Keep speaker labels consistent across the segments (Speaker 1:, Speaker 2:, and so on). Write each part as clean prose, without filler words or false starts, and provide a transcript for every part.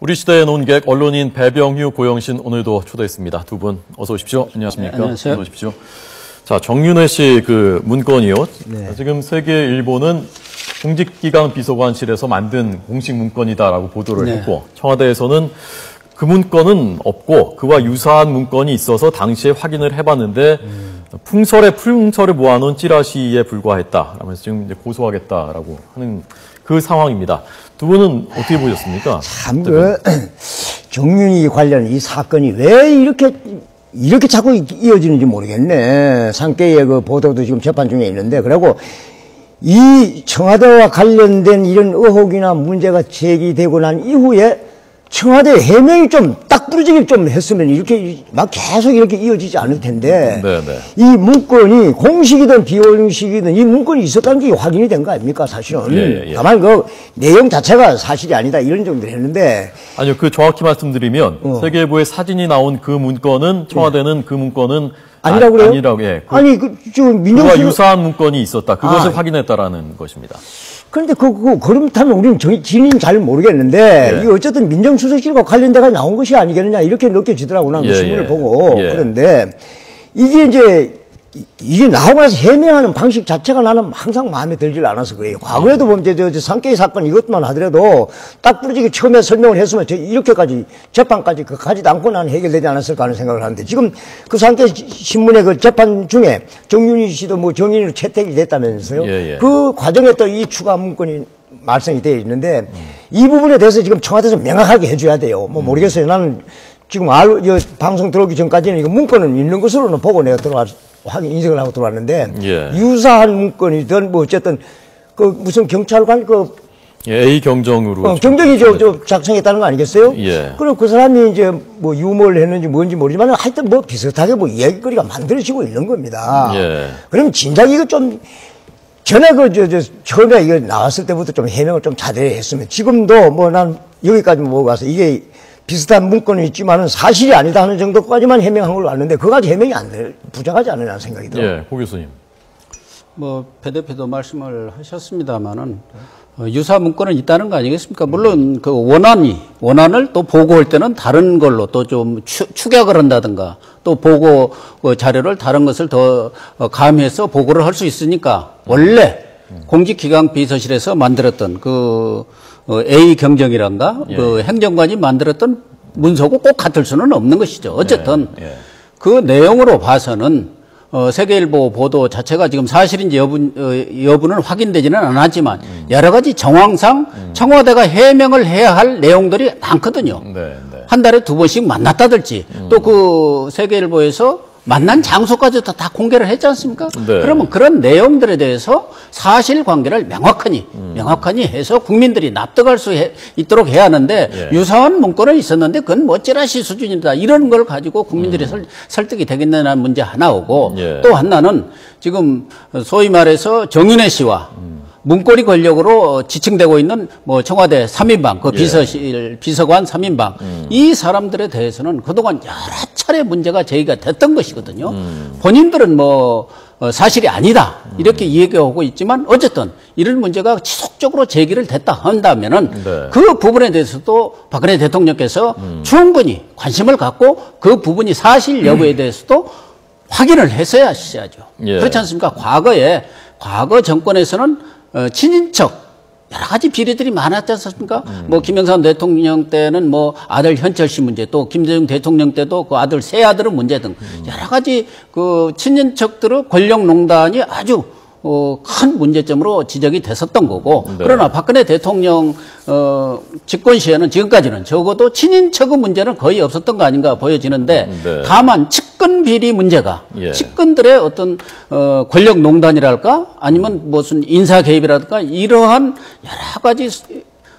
Speaker 1: 우리 시대의 논객 언론인 배병유, 고영신 오늘도 초대했습니다. 두 분 어서 오십시오. 안녕하십니까?
Speaker 2: 네, 안녕하세요.
Speaker 1: 어서 오십시오. 자, 정윤회 씨 그 문건이요.
Speaker 2: 네.
Speaker 1: 지금 세계일보는 공직기강 비서관실에서 만든 공식 문건이다라고 보도를
Speaker 2: 네.
Speaker 1: 했고, 청와대에서는 그 문건은 없고 그와 유사한 문건이 있어서 당시에 확인을 해봤는데 풍설에 풍설을 모아놓은 찌라시에 불과했다. 라면서 지금 이제 고소하겠다라고 하는 그 상황입니다. 두 분은 어떻게 보셨습니까?
Speaker 2: 참, 정윤희 관련 이 사건이 왜 이렇게 자꾸 이어지는지 모르겠네. 상계의 그 보도도 지금 재판 중에 있는데, 그리고 이 청와대와 관련된 이런 의혹이나 문제가 제기되고 난 이후에 청와대 해명이 좀 딱 부러지게 좀 했으면 이렇게 막 계속 이렇게 이어지지 않을 텐데,
Speaker 1: 네네.
Speaker 2: 이 문건이 공식이든 비공식이든 이 문건이 있었다는 게 확인이 된 거 아닙니까, 사실은.
Speaker 1: 예.
Speaker 2: 다만 그 내용 자체가 사실이 아니다 이런 정도를 했는데.
Speaker 1: 아니요, 그 정확히 말씀드리면 세계일보에 사진이 나온 그 문건은 청와대는 그 문건은
Speaker 2: 아니라고 그래요?
Speaker 1: 아니라고, 예.
Speaker 2: 아니, 지금
Speaker 1: 그와 유사한 문건이 있었다. 그것을
Speaker 2: 아.
Speaker 1: 확인했다라는 것입니다.
Speaker 2: 그런데 그렇다면 우리는 진위는 잘 모르겠는데,
Speaker 1: 예.
Speaker 2: 이게 어쨌든 민정수석실과 관련돼가 나온 것이 아니겠느냐, 이렇게 느껴지더라고, 나는 신문을 보고.
Speaker 1: 예.
Speaker 2: 그런데, 이게 나오고 나서 해명하는 방식 자체가 나는 항상 마음에 들질 않아서 그래요. 과거에도 보면 저 상계의 사건 이것만 하더라도 딱 부러지게 처음에 설명을 했으면 이렇게까지 재판까지 가지도 않고 나는 해결되지 않았을까 하는 생각을 하는데, 지금 그 상계 신문의 그 재판 중에 정윤희 씨도 뭐 정인으로 채택이 됐다면서요.
Speaker 1: 예.
Speaker 2: 그 과정에 또 이 추가 문건이 말씀이 되어 있는데, 이 부분에 대해서 지금 청와대에서 명확하게 해줘야 돼요. 뭐 모르겠어요. 나는 지금 방송 들어오기 전까지는 이거 문건은 있는 것으로는 보고 내가 확인 인식을 하고 들어왔는데,
Speaker 1: 예.
Speaker 2: 유사한 문건이든 뭐 어쨌든 그 무슨 경찰관
Speaker 1: A 경정으로
Speaker 2: 경정이 저 작성했다는 거 아니겠어요?
Speaker 1: 예.
Speaker 2: 그리고 그 사람이 이제 뭐 유머를 했는지 뭔지 모르지만 하여튼 뭐 비슷하게 뭐 이야기거리가 만들어지고 있는 겁니다.
Speaker 1: 예.
Speaker 2: 그럼 진작 이거 좀 전에 처음에 이거 나왔을 때부터 좀 해명을 좀 자세히 했으면, 지금도 뭐 난 여기까지 모고 가서 이게 비슷한 문건이 있지만은 사실이 아니다 하는 정도까지만 해명한 걸로 아는데, 그거까지 해명이 부족하지 않느냐는 생각이 들어요.
Speaker 1: 예, 고 교수님.
Speaker 3: 뭐, 배 대표도 말씀을 하셨습니다만은, 유사 문건은 있다는 거 아니겠습니까? 물론 그 원안을 또 보고할 때는 다른 걸로 또 좀 축약을 한다든가, 또 보고 자료를 다른 것을 더 가미해서 보고를 할 수 있으니까, 원래 공직기강 비서실에서 만들었던 그 A 경정이란가,
Speaker 1: 예.
Speaker 3: 그 행정관이 만들었던 문서고 꼭 같을 수는 없는 것이죠. 어쨌든
Speaker 1: 예.
Speaker 3: 그 내용으로 봐서는 세계일보 보도 자체가 지금 사실인지 여부는 확인되지는 않았지만 여러 가지 정황상 청와대가 해명을 해야 할 내용들이 많거든요.
Speaker 1: 네.
Speaker 3: 한 달에 2번씩 만났다든지 또 그 세계일보에서 만난 장소까지도 다 공개를 했지 않습니까?
Speaker 1: 네.
Speaker 3: 그러면 그런 내용들에 대해서 사실관계를 명확하니 해서 국민들이 납득할 수 있도록 해야 하는데,
Speaker 1: 예.
Speaker 3: 유사한 문건은 있었는데 그건 뭐 찌라시 수준이다, 이런 걸 가지고 국민들이 설득이 되겠느냐는 문제 하나오고,
Speaker 1: 예.
Speaker 3: 또 하나는 지금 소위 말해서 정윤회 씨와 문고리 권력으로 지칭되고 있는 뭐 청와대 3인방, 그 비서관 3인방, 이 사람들에 대해서는 그동안 여러 차례 문제가 제기가 됐던 것이거든요. 본인들은 뭐 사실이 아니다 이렇게 얘기하고 있지만, 어쨌든 이런 문제가 지속적으로 제기를 됐다 한다면은 그 부분에 대해서도 박근혜 대통령께서 충분히 관심을 갖고 그 부분이 사실 여부에 대해서도 확인을 했어야 하셔야죠.
Speaker 1: 예.
Speaker 3: 그렇지 않습니까? 과거 정권에서는 친인척 여러 가지 비리들이 많았지 않습니까? 뭐 김영삼 대통령 때는 뭐 아들 현철 씨 문제, 또 김대중 대통령 때도 그 아들 세 아들은 문제 등 여러 가지 그 친인척들의 권력농단이 아주 큰 문제점으로 지적이 됐었던 거고,
Speaker 1: 네.
Speaker 3: 그러나 박근혜 대통령 집권 시에는 지금까지는 적어도 친인척의 문제는 거의 없었던 거 아닌가 보여지는데,
Speaker 1: 네.
Speaker 3: 다만 측근 비리 문제가 측근들의 어떤 권력농단이랄까, 아니면 무슨 인사 개입이라든가 이러한 여러 가지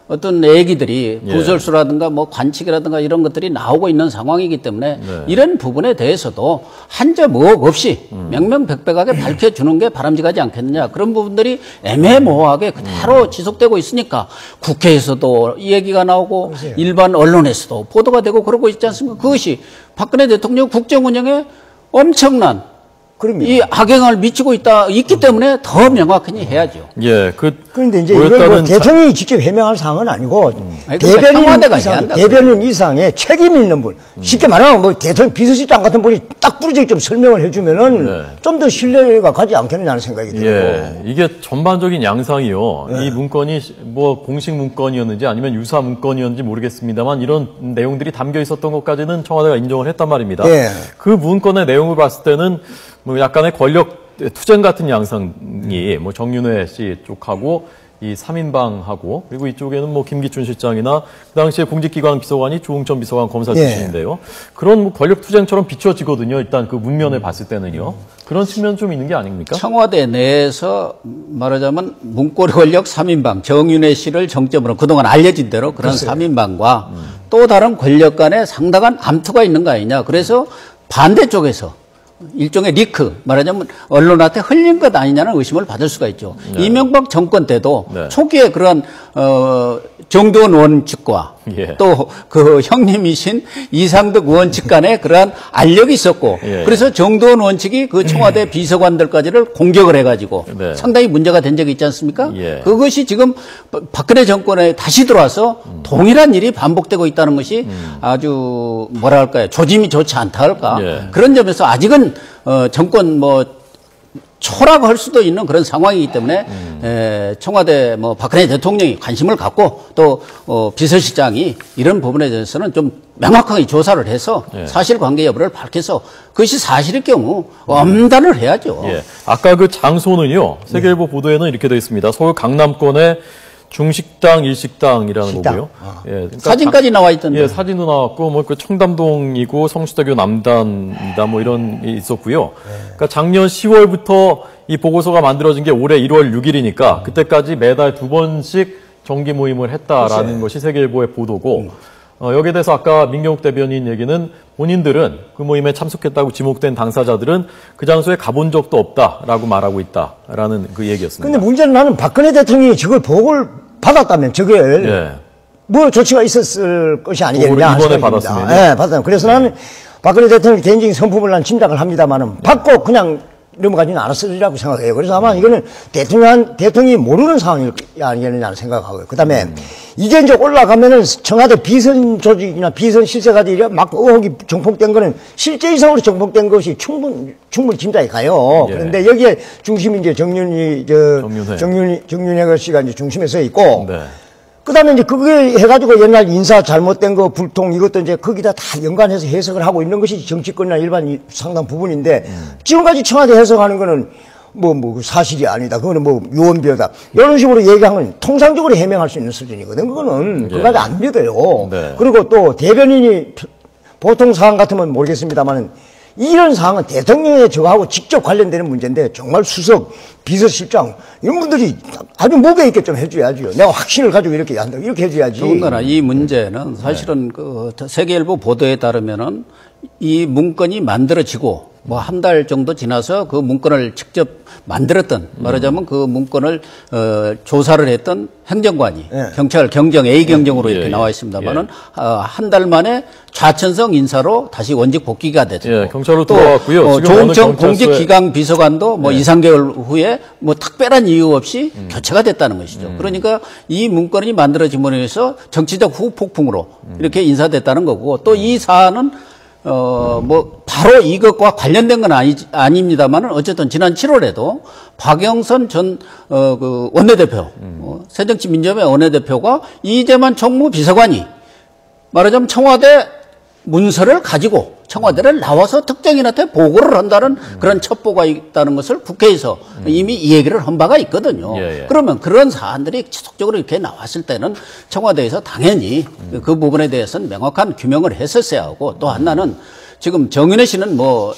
Speaker 3: 어떤 얘기들이 구설수라든가 뭐 관측이라든가 이런 것들이 나오고 있는 상황이기 때문에 이런 부분에 대해서도 한자무억 없이 명명백백하게 밝혀주는 게 바람직하지 않겠느냐. 그런 부분들이 애매모호하게 그대로 지속되고 있으니까 국회에서도 이 얘기가 나오고 일반 언론에서도 보도가 되고 그러고 있지 않습니까? 그것이 박근혜 대통령 국정운영에 엄청난 이 악영향을 미치고 있기 때문에 더 명확히 해야죠.
Speaker 1: 예, 그
Speaker 2: 그런데 이제 이건 뭐 대통령이 직접 해명할 사항은 아니고 대변인 이상의 책임 있는 분, 쉽게 말하면 뭐 대통령 비서실장 같은 분이 딱 부러지게 좀 설명을 해주면은 좀 더 신뢰가 가지 않겠느냐는 생각이 들고.
Speaker 1: 예, 이게 전반적인 양상이요. 이 문건이 뭐 공식 문건이었는지 아니면 유사 문건이었는지 모르겠습니다만 이런 내용들이 담겨 있었던 것까지는 청와대가 인정을 했단 말입니다. 그 문건의 내용을 봤을 때는 뭐 약간의 권력 투쟁 같은 양상이 뭐 정윤회 씨 쪽하고 이 3인방하고 그리고 이쪽에는 뭐 김기춘 실장이나 그 당시에 공직기관 비서관이 조응천 비서관 검사 출신인데요. 그런 뭐 권력 투쟁처럼 비춰지거든요. 일단 그 문면을 봤을 때는요. 그런 측면 좀 있는 게 아닙니까?
Speaker 3: 청와대 내에서 말하자면 문고리 권력 3인방 정윤회 씨를 정점으로 그동안 알려진 대로 그런 3인방과 또 다른 권력 간에 상당한 암투가 있는 거 아니냐. 그래서 반대쪽에서 일종의 리크, 말하자면 언론한테 흘린 것 아니냐는 의심을 받을 수가 있죠. 이명박 정권 때도 초기에 그런 정도원 의원 측과 또 그 형님이신 이상득 의원 측 간에 그러한 알력이 있었고 그래서 정도원 의원 측이 그 청와대 비서관들까지를 공격을 해가지고 상당히 문제가 된 적이 있지 않습니까? 그것이 지금 박근혜 정권에 다시 들어와서 동일한 일이 반복되고 있다는 것이 아주 뭐랄까요, 조짐이 좋지 않다 할까. 그런 점에서 아직은 정권 뭐 초라고 할 수도 있는 그런 상황이기 때문에 청와대 뭐 박근혜 대통령이 관심을 갖고 또 비서실장이 이런 부분에 대해서는 좀 명확하게 조사를 해서 사실관계 여부를 밝혀서 그것이 사실일 경우 엄단을 해야죠.
Speaker 1: 아까 그 장소는요. 세계일보 보도에는 이렇게 되어 있습니다. 서울 강남권의 중식당, 일식당이라는 거고요.
Speaker 3: 그러니까 사진까지 나와 있던데.
Speaker 1: 사진도 나왔고, 뭐, 그 청담동이고, 성수대교 남단이다, 뭐, 이런 게 있었고요. 그러니까 작년 10월부터 이 보고서가 만들어진 게 올해 1월 6일이니까, 그때까지 매달 2번씩 정기 모임을 했다라는 것이 세계일보의 보도고, 여기에 대해서 아까 민경욱 대변인 얘기는 본인들은 그 모임에 참석했다고 지목된 당사자들은 그 장소에 가본 적도 없다라고 말하고 있다라는 그 얘기였습니다.
Speaker 2: 근데 문제는 나는 박근혜 대통령이 저걸 보고를 받았다면 저걸 뭐 조치가 있었을 것이 아니겠냐.
Speaker 1: 이번에 받았습니다.
Speaker 2: 받았다. 그래서 나는 박근혜 대통령 개인적인 성품을 난 짐작을 합니다만은 받고 그냥 넘어가지는 않았으리라고 생각해요. 그래서 아마 이거는 대통령이 모르는 상황이 아니겠느냐는 생각하고요. 그 다음에 이게 이제 올라가면은 청와대 비선 조직이나 비선 실세가들이 막 의혹이 정폭된 거는 실제 이상으로 정폭된 것이 충분히 짐작이 가요. 그런데 여기에 중심이 이제 정윤회 씨가 이제 중심에 서 있고 그 다음에 이제 그게 해가지고 옛날 인사 잘못된 거 불통 이것도 이제 거기다 다 연관해서 해석을 하고 있는 것이 정치권이나 일반 상당 부분인데 지금까지 청와대 해석하는 거는 뭐 사실이 아니다. 그거는 뭐 유언비어다. 이런 식으로 얘기하면 통상적으로 해명할 수 있는 수준이거든. 그거는 그거까지 안 믿어요. 그리고 또 대변인이 보통 상황 같으면 모르겠습니다만은 이런 사항은 대통령의 저하고 직접 관련되는 문제인데 정말 수석, 비서실장 이런 분들이 아주 무게 있게 좀 해줘야죠. 내가 확신을 가지고 이렇게 한다. 이렇게 해줘야지.
Speaker 3: 더군다나 이 문제는 사실은 그 세계일보 보도에 따르면은 이 문건이 만들어지고 뭐 한 달 정도 지나서 그 문건을 직접 만들었던 말하자면 그 문건을 조사를 했던 행정관이 경찰 경정 A 경정으로 이렇게 나와 있습니다만은 한 달 만에 좌천성 인사로 다시 원직 복귀가 됐고
Speaker 1: 경찰로 돌아왔고요.
Speaker 3: 조응천 공직기강 비서관도 뭐 2, 3개월 후에 뭐 특별한 이유 없이 교체가 됐다는 것이죠. 그러니까 이 문건이 만들어짐으로 해서 정치적 후폭풍으로 이렇게 인사됐다는 거고 또 이 사안은 뭐 바로 이것과 관련된 건 아닙니다만은 어쨌든 지난 7월에도 박영선 전 그 원내대표 새정치민주연합의 원내대표가 이재만 총무비서관이 말하자면 청와대 문서를 가지고 청와대를 나와서 특정인한테 보고를 한다는 그런 첩보가 있다는 것을 국회에서 이미 이 얘기를 한 바가 있거든요. 그러면 그런 사안들이 지속적으로 이렇게 나왔을 때는 청와대에서 당연히 그 부분에 대해서는 명확한 규명을 했었어야 하고 또 하나는 지금 정윤회 씨는 뭐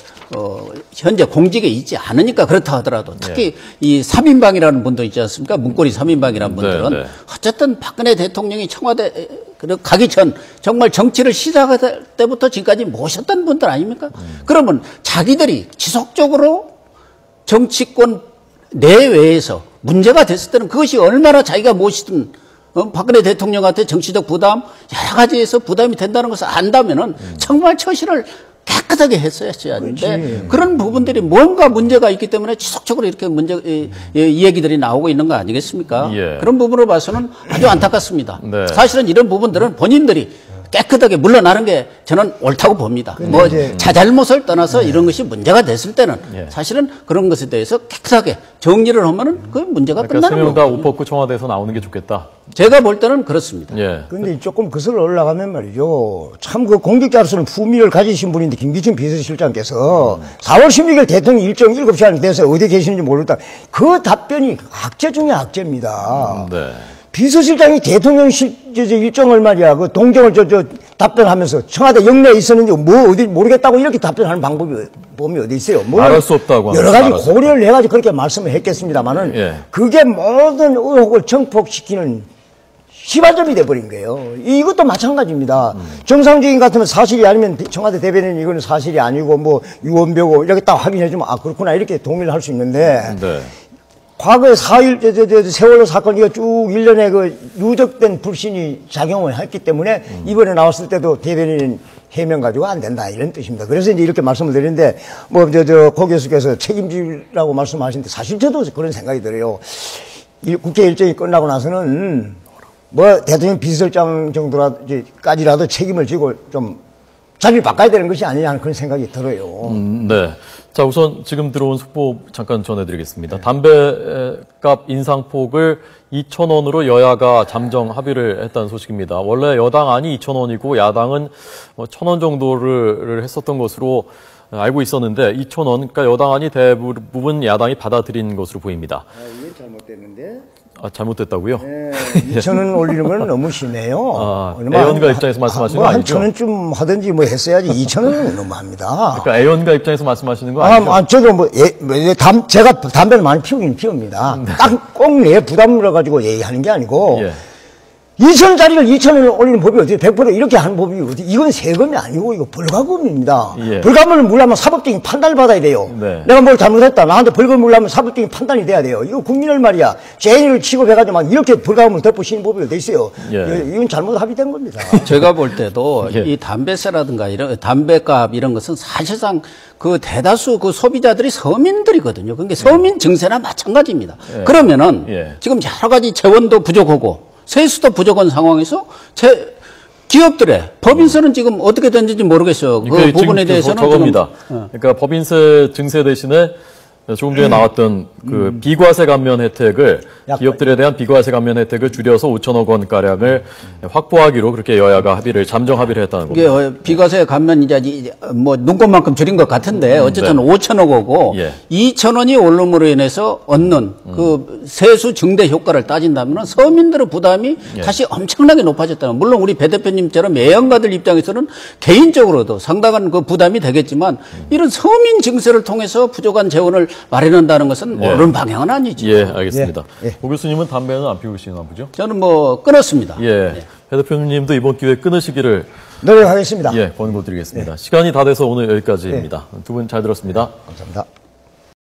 Speaker 3: 현재 공직에 있지 않으니까 그렇다 하더라도 특히 이 3인방이라는 분도 있지 않습니까? 문고리 3인방이라는 분들은 어쨌든 박근혜 대통령이 청와대 가기 전 정말 정치를 시작할 때부터 지금까지 모셨던 분들 아닙니까? 그러면 자기들이 지속적으로 정치권 내외에서 문제가 됐을 때는 그것이 얼마나 자기가 모시던 박근혜 대통령한테 정치적 부담 여러 가지에서 부담이 된다는 것을 안다면은 정말 처신을 깨끗하게 깨끗하게 했어야 하는데 그런 부분들이 뭔가 문제가 있기 때문에 지속적으로 이렇게 이 얘기들이 나오고 있는 거 아니겠습니까?
Speaker 1: 예.
Speaker 3: 그런 부분으로 봐서는 아주 안타깝습니다.
Speaker 1: 네.
Speaker 3: 사실은 이런 부분들은 본인들이 깨끗하게 물러나는 게 저는 옳다고 봅니다. 뭐 자잘못을 떠나서 이런 것이 문제가 됐을 때는 사실은 그런 것에 대해서 깨끗하게 정리를 하면은 그 문제가
Speaker 1: 그러니까
Speaker 3: 끝나는
Speaker 1: 세명 다
Speaker 3: 거고.
Speaker 1: 옷 벗고 청와대에서 나오는 게 좋겠다.
Speaker 3: 제가 볼 때는 그렇습니다.
Speaker 1: 예.
Speaker 2: 근데 조금 거슬러 올라가면 말이죠. 참 그 공직자로서는 품위를 가지신 분인데 김기춘 비서실장께서 4월 16일 대통령 일정 7시 안에 돼서 어디 계시는지 모르겠다. 그 답변이 악재 중에 악재입니다.
Speaker 1: 네.
Speaker 2: 비서실장이 대통령실 일정을 말이야 그 동정을 답변하면서 청와대 영내에 있었는지 뭐 어디 모르겠다고 이렇게 답변하는 방법이 어디 있어요?
Speaker 1: 말할 수 없다고
Speaker 2: 여러 가지 고려를 해가지고 그렇게 말씀을 했겠습니다만은
Speaker 1: 예.
Speaker 2: 그게 모든 의혹을 정폭시키는 시발점이 돼버린 거예요. 이것도 마찬가지입니다. 정상적인 같으면 사실이 아니면 청와대 대변인 이거는 사실이 아니고 뭐 유언배고 이렇게 딱 확인해주면 아 그렇구나 이렇게 동의를 할 수 있는데.
Speaker 1: 네.
Speaker 2: 과거에 4.1 세월호 사건 이거 쭉 일련의 그 누적된 불신이 작용을 했기 때문에 이번에 나왔을 때도 대변인 해명 가지고 안 된다 이런 뜻입니다. 그래서 이제 이렇게 말씀을 드리는데 뭐 고 교수께서 책임지라고 말씀하시는데 사실 저도 그런 생각이 들어요. 국회 일정이 끝나고 나서는 뭐 대통령 비서실장 정도까지라도 책임을 지고 좀 자리를 바꿔야 되는 것이 아니냐 하는 그런 생각이 들어요.
Speaker 1: 네. 자, 우선 지금 들어온 속보 잠깐 전해드리겠습니다. 네. 담배값 인상폭을 2,000원으로 여야가 잠정 합의를 했다는 소식입니다. 원래 여당안이 2,000원이고 야당은 1,000원 정도를 했었던 것으로 알고 있었는데 2,000원, 그러니까 여당안이 대부분 야당이 받아들인 것으로 보입니다.
Speaker 2: 이게 잘못됐는데?
Speaker 1: 아, 잘못됐다고요?
Speaker 2: 네, 2,000원 올리는 건 너무 심해요.
Speaker 1: 아, 애원가 입장에서 말씀하시는 거 아니죠?
Speaker 2: 한 1,000원쯤 하든지 뭐 했어야지 2,000원은 너무합니다.
Speaker 1: 그러니까 애원가 입장에서 말씀하시는 거 아니죠?
Speaker 2: 저도 제가 담배를 많이 피우긴 피웁니다. 딱 꼭 내 부담을 가지고 얘기하는 게 아니고.
Speaker 1: 예.
Speaker 2: 2,000원짜리를 2,000원을 올리는 법이 어떻게 100% 이렇게 하는 법이 어떻게 이건 세금이 아니고 이거 벌금입니다.
Speaker 1: 예.
Speaker 2: 벌금을 물려면 사법적인 판단을 받아야 돼요.
Speaker 1: 네.
Speaker 2: 내가 뭘 잘못했다. 나한테 벌금을 물려면 사법적인 판단이 돼야 돼요. 이거 국민을 말이야. 죄인을 취급해가지고 막 이렇게 벌금을 덮으시는 법이 어디 있어요.
Speaker 1: 예.
Speaker 2: 이건 잘못 합의된 겁니다.
Speaker 3: 제가 볼 때도
Speaker 1: 예.
Speaker 3: 이 담배세라든가 이런 담배값 이런 것은 사실상 그 대다수 그 소비자들이 서민들이거든요. 그러니까 서민 증세나 마찬가지입니다.
Speaker 1: 예.
Speaker 3: 그러면은
Speaker 1: 예.
Speaker 3: 지금 여러 가지 재원도 부족하고 세수도 부족한 상황에서 기업들의 법인세는 지금 어떻게 된지 모르겠어요. 그 부분에 대해서는
Speaker 1: 저겁니다. 그러니까 법인세 증세 대신에 조금 전에 나왔던 그 비과세 감면 혜택을 기업들에 대한 비과세 감면 혜택을 줄여서 5천억 원 가량을 확보하기로 그렇게 여야가 합의를 합의를 했다는 겁니다.
Speaker 3: 이게 비과세 감면 이제 뭐 눈곱만큼 줄인 것 같은데 어쨌든
Speaker 1: 네.
Speaker 3: 5천억 원이고
Speaker 1: 예.
Speaker 3: 2천원이 오름으로 인해서 얻는 그 세수 증대 효과를 따진다면 서민들의 부담이
Speaker 1: 예.
Speaker 3: 다시 엄청나게 높아졌다는. 물론 우리 배 대표님처럼 애연가들 입장에서는 개인적으로도 상당한 그 부담이 되겠지만 이런 서민 증세를 통해서 부족한 재원을 마련한다는 것은
Speaker 1: 예.
Speaker 3: 옳은 방향은 아니죠.
Speaker 1: 예, 알겠습니다.
Speaker 2: 예.
Speaker 1: 고 교수님은 담배는 안 피우시나 보죠?
Speaker 3: 저는 뭐 끊었습니다.
Speaker 1: 예. 배 대표님도 이번 기회에 끊으시기를
Speaker 2: 노력하겠습니다.
Speaker 1: 권고드리겠습니다. 시간이 다 돼서 오늘 여기까지입니다. 두 분 잘 들었습니다.
Speaker 2: 감사합니다.